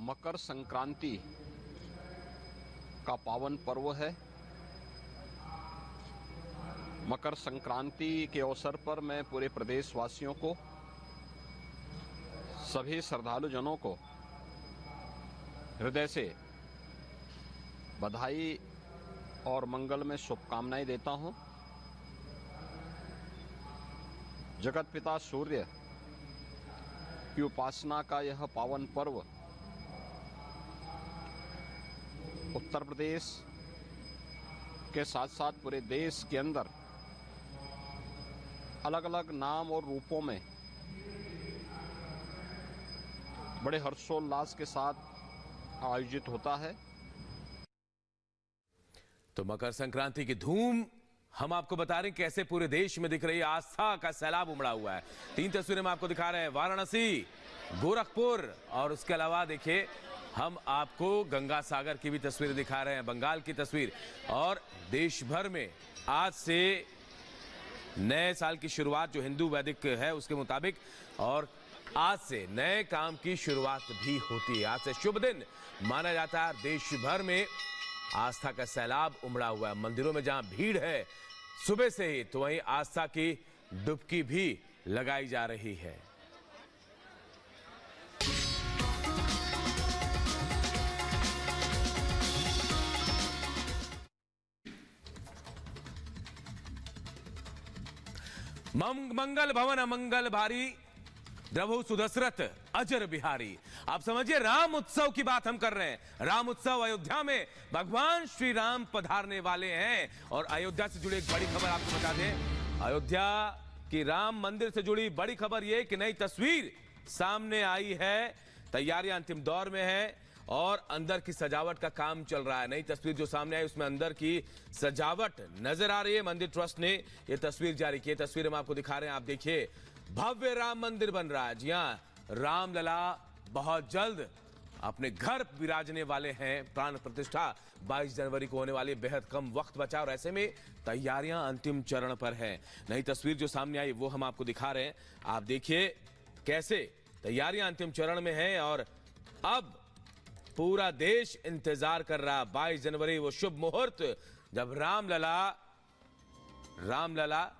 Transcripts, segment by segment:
मकर संक्रांति का पावन पर्व है। मकर संक्रांति के अवसर पर मैं पूरे प्रदेशवासियों को, सभी श्रद्धालुजनों को हृदय से बधाई और मंगल में शुभकामनाएं देता हूं। जगत पिता सूर्य की उपासना का यह पावन पर्व उत्तर प्रदेश के साथ साथ पूरे देश के अंदर अलग अलग नाम और रूपों में बड़े हर्षोल्लास के साथ आयोजित होता है। तो मकर संक्रांति की धूम हम आपको बता रहे हैं कैसे पूरे देश में दिख रही आस्था का सैलाब उमड़ा हुआ है। 3 तस्वीरें हम आपको दिखा रहे हैं, वाराणसी, गोरखपुर और उसके अलावा देखिए हम आपको गंगा सागर की भी तस्वीरें दिखा रहे हैं, बंगाल की तस्वीर। और देश भर में आज से नए साल की शुरुआत जो हिंदू वैदिक है उसके मुताबिक, और आज से नए काम की शुरुआत भी होती है। आज से शुभ दिन माना जाता है। देश भर में आस्था का सैलाब उमड़ा हुआ है। मंदिरों में जहां भीड़ है सुबह से ही, तो वहीं आस्था की डुबकी भी लगाई जा रही है। मंगल भवन अमंगल भारी, प्रभु सुदशरथ अजर बिहारी। आप समझिए, राम उत्सव की बात हम कर रहे हैं। राम उत्सव अयोध्या में भगवान श्री राम पधारने वाले हैं। और अयोध्या से जुड़ी एक बड़ी खबर आपको बता दें, अयोध्या की राम मंदिर से जुड़ी बड़ी खबर यह कि नई तस्वीर सामने आई है। तैयारियां अंतिम दौर में है और अंदर की सजावट का काम चल रहा है। नई तस्वीर जो सामने आई उसमें अंदर की सजावट नजर आ रही है। मंदिर ट्रस्ट ने यह तस्वीर जारी की है। तस्वीर हम आपको दिखा रहे हैं। आप देखिए, भव्य राम मंदिर बन रहा है। जी हां, रामलला बहुत जल्द अपने घर विराजने वाले हैं। प्राण प्रतिष्ठा 22 जनवरी को होने वाली, बेहद कम वक्त बचा और ऐसे में तैयारियां अंतिम चरण पर है। नई तस्वीर जो सामने आई वो हम आपको दिखा रहे हैं। आप देखिए कैसे तैयारियां अंतिम चरण में है और अब पूरा देश इंतजार कर रहा। 22 जनवरी वो शुभ मुहूर्त जब रामलला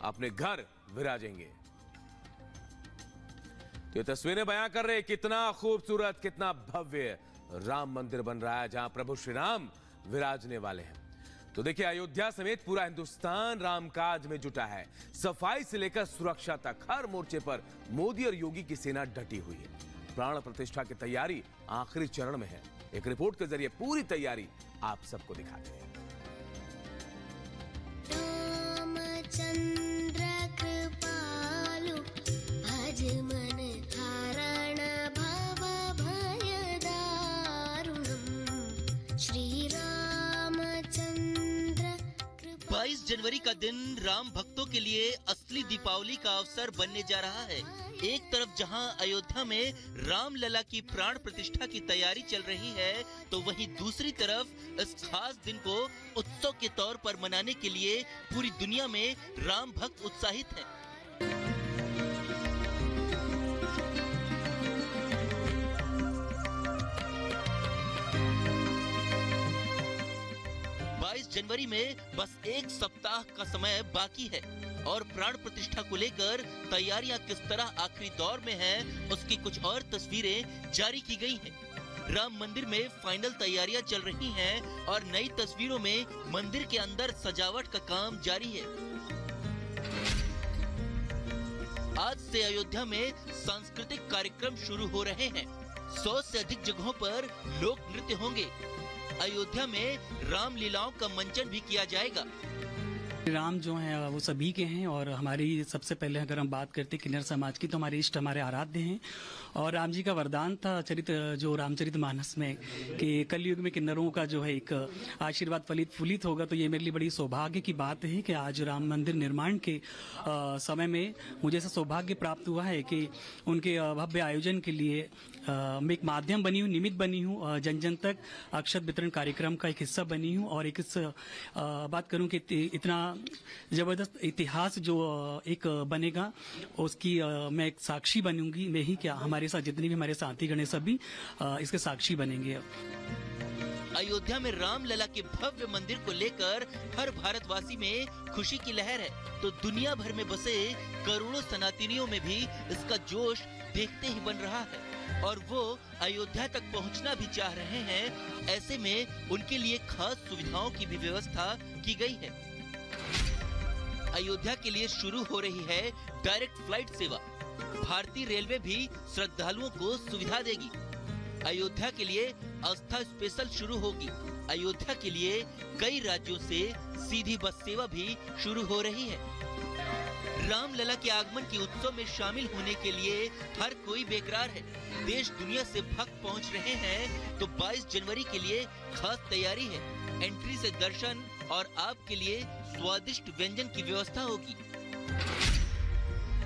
अपने घर विराजेंगे। तो ये तस्वीरें बयां कर रहे कितना खूबसूरत, कितना भव्य राम मंदिर बन रहा है जहां प्रभु श्री राम विराजने वाले हैं। तो देखिए, अयोध्या समेत पूरा हिंदुस्तान रामकाज में जुटा है। सफाई से लेकर सुरक्षा तक हर मोर्चे पर मोदी और योगी की सेना डटी हुई है। प्राण प्रतिष्ठा की तैयारी आखिरी चरण में है। एक रिपोर्ट के जरिए पूरी तैयारी आप सबको दिखाते हैं। रामचंद्र कृपालु भज मन धारण भव भय दारुणम् श्री रामचंद्र। 22 जनवरी का दिन राम भक्तों के लिए असली दीपावली का अवसर बनने जा रहा है। एक तरफ जहां अयोध्या में रामलला की प्राण प्रतिष्ठा की तैयारी चल रही है, तो वहीं दूसरी तरफ इस खास दिन को उत्सव के तौर पर मनाने के लिए पूरी दुनिया में राम भक्त उत्साहित हैं। जनवरी में बस एक सप्ताह का समय बाकी है और प्राण प्रतिष्ठा को लेकर तैयारियां किस तरह आखिरी दौर में हैं, उसकी कुछ और तस्वीरें जारी की गई हैं। राम मंदिर में फाइनल तैयारियां चल रही हैं और नई तस्वीरों में मंदिर के अंदर सजावट का काम जारी है। आज से अयोध्या में सांस्कृतिक कार्यक्रम शुरू हो रहे हैं। 100 से अधिक जगहों पर लोक नृत्य होंगे। अयोध्या में राम लीलाओं का मंचन भी किया जाएगा। राम जो हैं वो सभी के हैं और हमारी सबसे पहले अगर हम बात करते हैं किन्नर समाज की, तो हमारे इष्ट हमारे आराध्य हैं। और राम जी का वरदान था जो रामचरितमानस में कि कलयुग में किन्नरों का जो है एक आशीर्वाद फलित फूलित होगा। तो ये मेरे लिए बड़ी सौभाग्य की बात है कि आज राम मंदिर निर्माण के समय में मुझे ऐसा सौभाग्य प्राप्त हुआ है कि उनके भव्य आयोजन के लिए मैं एक माध्यम बनी हूँ, निमित्त बनी हूँ, जन जन तक अक्षत वितरण कार्यक्रम का एक हिस्सा बनी हूँ। और एक इस बात करूँ कि इतना जबरदस्त इतिहास जो एक बनेगा उसकी मैं एक साक्षी बनूंगी। मैं ही क्या, हमारे हमारे साथ जितने भी हमारे साथीगण हैं सभी इसके साक्षी बनेंगे। अयोध्या में राम लला के भव्य मंदिर को लेकर हर भारतवासी में खुशी की लहर है, तो दुनिया भर में बसे करोड़ों सनातनियों में भी इसका जोश देखते ही बन रहा है और वो अयोध्या तक पहुंचना भी चाह रहे हैं। ऐसे में उनके लिए खास सुविधाओं की भी व्यवस्था की गई है। अयोध्या के लिए शुरू हो रही है डायरेक्ट फ्लाइट सेवा। भारतीय रेलवे भी श्रद्धालुओं को सुविधा देगी। अयोध्या के लिए आस्था स्पेशल शुरू होगी। अयोध्या के लिए कई राज्यों से सीधी बस सेवा भी शुरू हो रही है। रामलला के आगमन के उत्सव में शामिल होने के लिए हर कोई बेकरार है। देश दुनिया से भक्त पहुंच रहे हैं, तो 22 जनवरी के लिए खास तैयारी है। एंट्री से दर्शन और आपके लिए स्वादिष्ट व्यंजन की व्यवस्था होगी।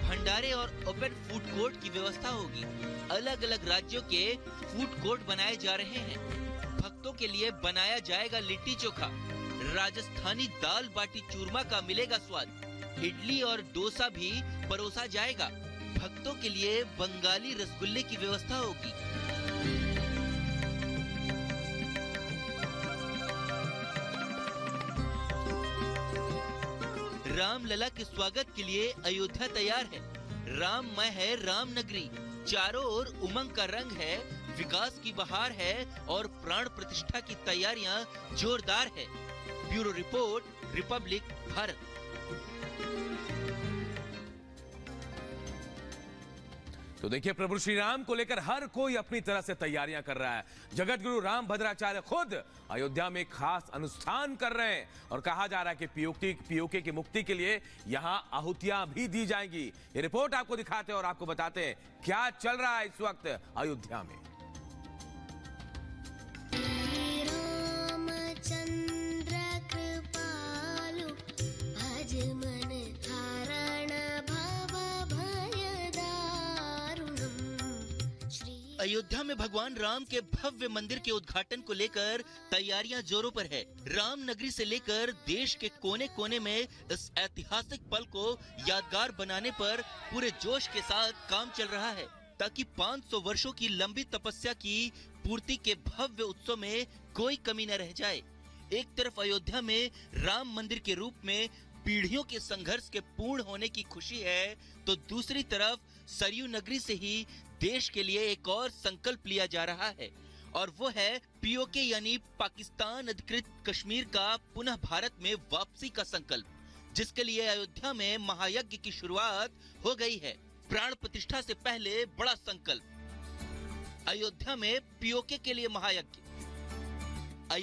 भंडारे और ओपन फूड कोर्ट की व्यवस्था होगी। अलग अलग राज्यों के फूड कोर्ट बनाए जा रहे हैं। भक्तों के लिए बनाया जाएगा लिट्टी चोखा। राजस्थानी दाल बाटी चूरमा का मिलेगा स्वाद। इडली और डोसा भी परोसा जाएगा। भक्तों के लिए बंगाली रसगुल्ले की व्यवस्था होगी। रामलला के स्वागत के लिए अयोध्या तैयार है। राममय है राम नगरी। चारों ओर उमंग का रंग है, विकास की बहार है और प्राण प्रतिष्ठा की तैयारियां जोरदार है। Bureau report, Republic Bharat. तो देखिए, प्रभु श्री राम को लेकर हर कोई अपनी तरह से तैयारियां कर रहा है। जगत गुरु राम भद्राचार्य खुद अयोध्या में खास अनुष्ठान कर रहे हैं और कहा जा रहा है कि पीओके की मुक्ति के लिए यहां आहुतियां भी दी जाएंगी। ये रिपोर्ट आपको दिखाते हैं और आपको बताते हैं क्या चल रहा है इस वक्त अयोध्या में। रामचंद्र कृपालु भज मन धारण भव भय दारुणम्। अयोध्या में भगवान राम के भव्य मंदिर के उद्घाटन को लेकर तैयारियां जोरों पर है। राम नगरी से लेकर देश के कोने कोने में इस ऐतिहासिक पल को यादगार बनाने पर पूरे जोश के साथ काम चल रहा है, ताकि 500 वर्षों की लंबी तपस्या की पूर्ति के भव्य उत्सव में कोई कमी न रह जाए। एक तरफ अयोध्या में राम मंदिर के रूप में पीढ़ियों के संघर्ष के पूर्ण होने की खुशी है, तो दूसरी तरफ सरयू नगरी से ही देश के लिए एक और संकल्प लिया जा रहा है और वो है पीओके यानी पाकिस्तान अधिकृत कश्मीर का पुनः भारत में वापसी का संकल्प, जिसके लिए अयोध्या में महायज्ञ की शुरुआत हो गई है। प्राण प्रतिष्ठा से पहले बड़ा संकल्प, अयोध्या में पीओके के लिए महायज्ञ।